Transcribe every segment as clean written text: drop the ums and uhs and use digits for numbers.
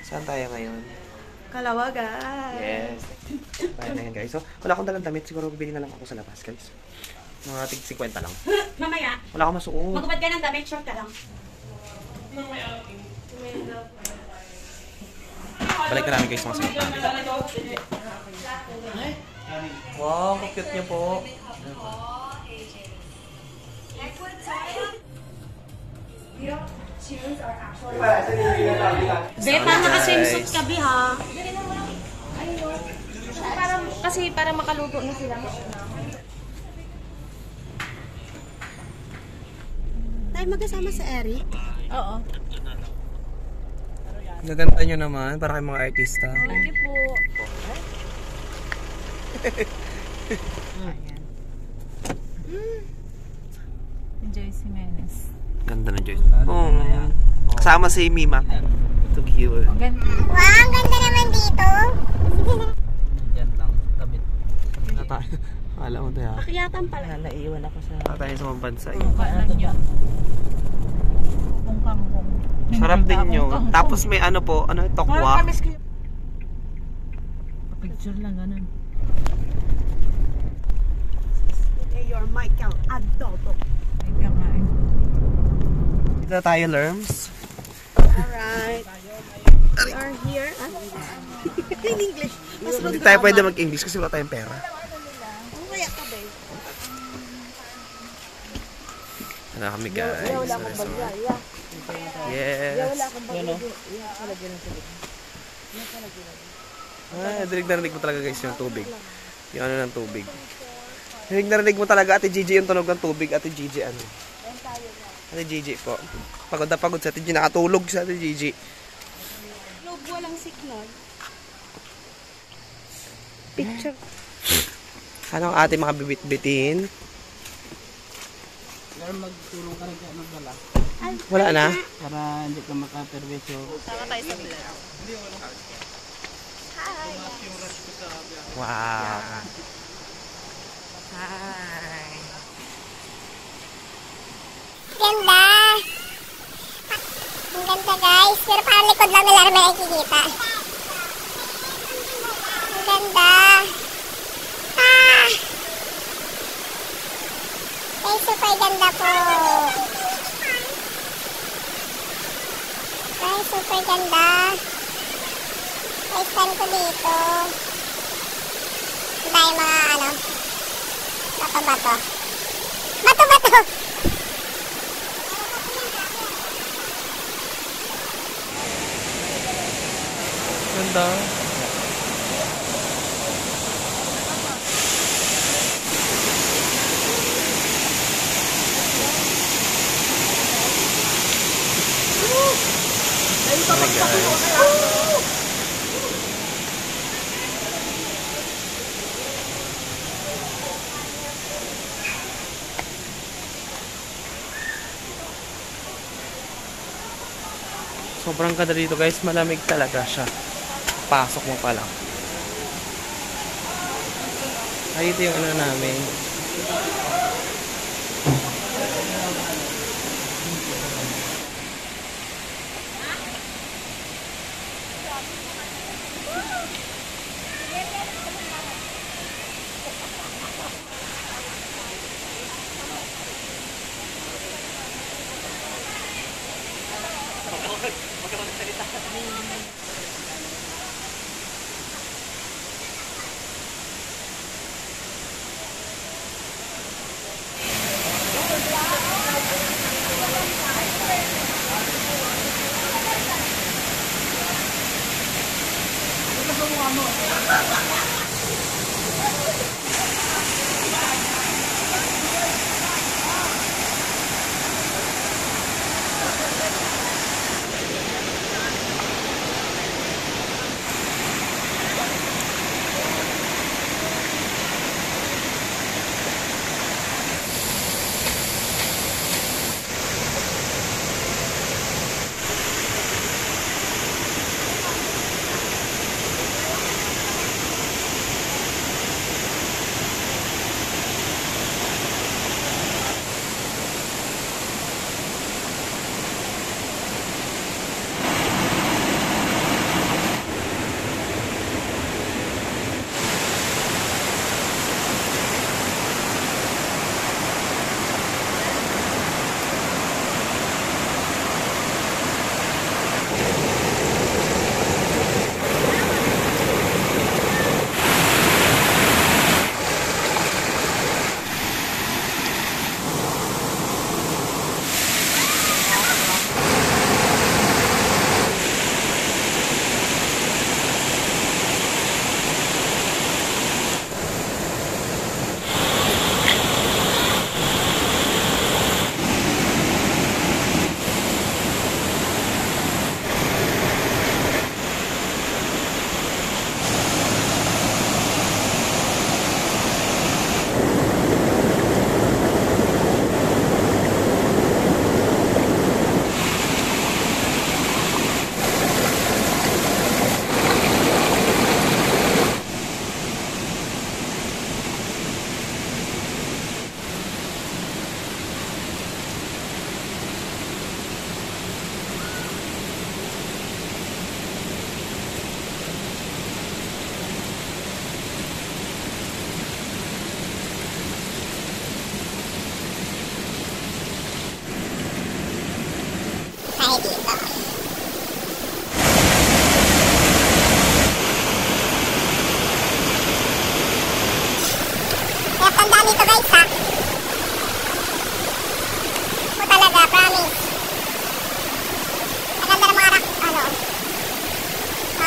Saan tayo ngayon? Kalawagan. Yes. Tayo na yan, guys. So, wala akong dalang damit. Siguro bibili na lang ako sa labas, guys. Mga tig 50 lang. Mamaya. Wala akong masuot. Magubad ka ng damit, short ka lang. Balik na namin, guys, mga suot namin. Wow, cute niyo po. Beta, naka-swimsuit ka, Bi, ha? Para makaluto na sila. Tayo magkasama sa Eric? Oo. Naganda nyo naman, para kayong mga artista. Thank you po. Ayan. Joyce Jimenez. Ganda na Joyce. Kasama si Mima. Too cute. Ganda. Wow, ang ganda naman dito. Diyan lang, tabit. Akala mo tayo. Pakyatan pala. Naiiwan ako sa... Tayo sa mga bansa. Kaalan nyo. Kangkong. Sarap din nyo. Tapos may ano po, ano, tokwa. Picture lang, ganun. You're Michael Adobo. Ikaw nga eh. Dito tayo, Lerms. Alright. We are here. In English. Hindi tayo pwede mag-English kasi wala tayong pera. Ano kaya ka, babe? Ano kami, guys? Yes. Dinig na rinig mo talaga, guys, yung tubig. Yung ano ng tubig. Dinig na rinig mo talaga, Ate Gigi, yung tunog ng tubig. Ate Gigi, ano? Ate Gigi po. Pagod na pagod sa Ate Gigi. Nakatulog sa Ate Gigi. Loob walang signal. Picture. Ano ang ate makabibit-bitin? Pero magtulong ka rin kayo magdala. Wala na? Para hindi ka makaperwisyo. Sama tayo sa vlog. Hi. Wow. Hi. Ganda. Ang ganda, guys. Pero parang likod lang nila naman nakikita. Ang ganda. Guys, super ganda po. Guys, super ganda. Guys, saan ko dito? Ang dahil mga ano. Bato-bato. Bato-bato! Ganda. Sobrang ganda dito, guys. Malamig talaga siya. Pasok mo pa lang. Ay, ito yung ano namin.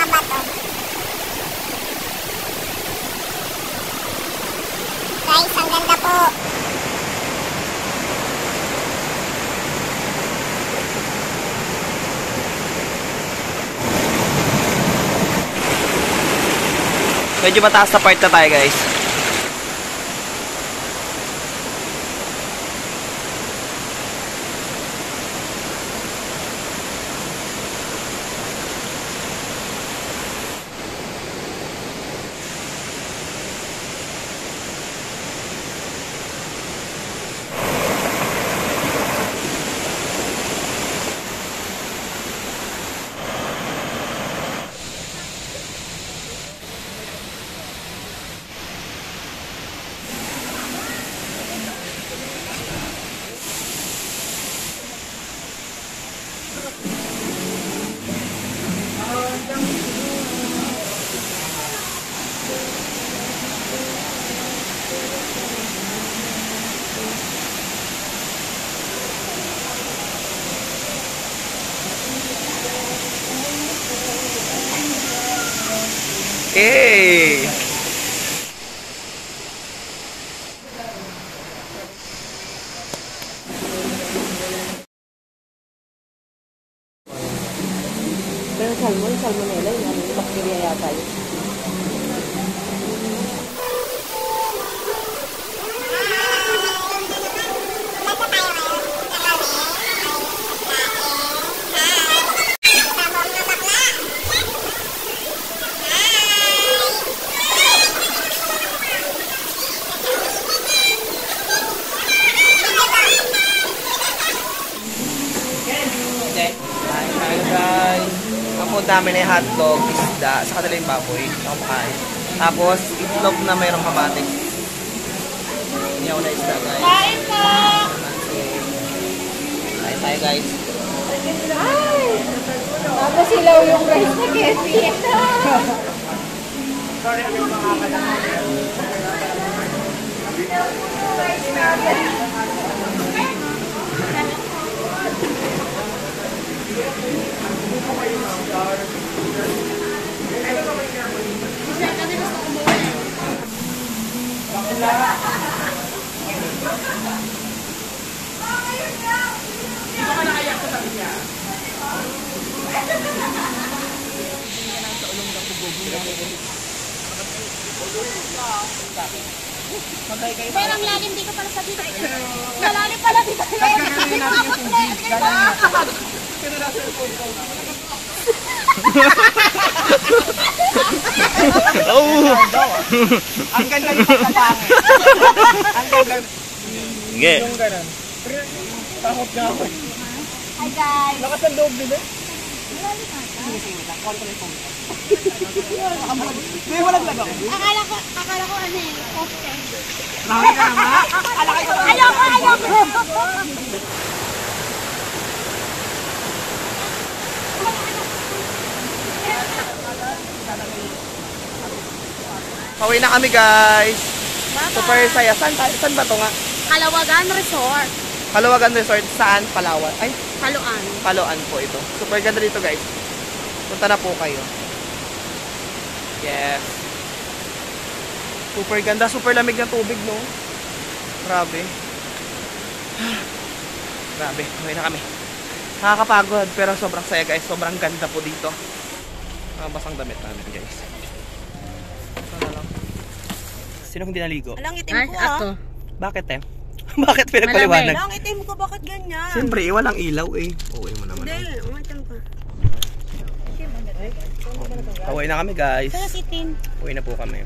mga bato. Guys, ang ganda po. Medyo mataas na part na tayo guys. Hey! Pero salmonella, yung bacteria yata yun. Hi guys! Ang food namin ay hotdog, isda, sa kanila yung baboy, sa kumakain. Tapos, itlog na mayroong kamatis. Hindi ako na isda guys. Kain po! Kain tayo guys. Tapos ilaw yung rice na kefi. Pero ang lalim dito pala sa dito. Malalim pala dito. Oh! Ang ganda yung pagkatangin. Ang ganda. Sige. Yung ganun. Takot nga ako. Hi guys. Lakas ang loob din eh. Hindi mo naglaga ko. Akala ko ano eh, cocktail. Marami ka naman. Ayoko. Pauwi na kami guys. Super saya. Saan ba to nga? Kalawagan Resort. Kalawagan Resort. Saan? Palawan. Ay, Paluan. Paloan po ito. Super ganda dito guys. Punta na po kayo. Yes. Super ganda. Super lamig ng tubig, no? Grabe. Grabe. Pauwi na kami. Nakakapagod pero sobrang saya guys. Sobrang ganda po dito. Basang damit namin guys. Sana lang. Sino hindi naligo? Alang itim ko ah. Bakit eh? Bakit pinagpaliwanag? Alang itim ko, bakit ganyan? Siyempre, walang ilaw eh. Uwi mo naman. Hindi, umitim ka. Pauwi na kami guys. Tapos itim. Uwi na po kami.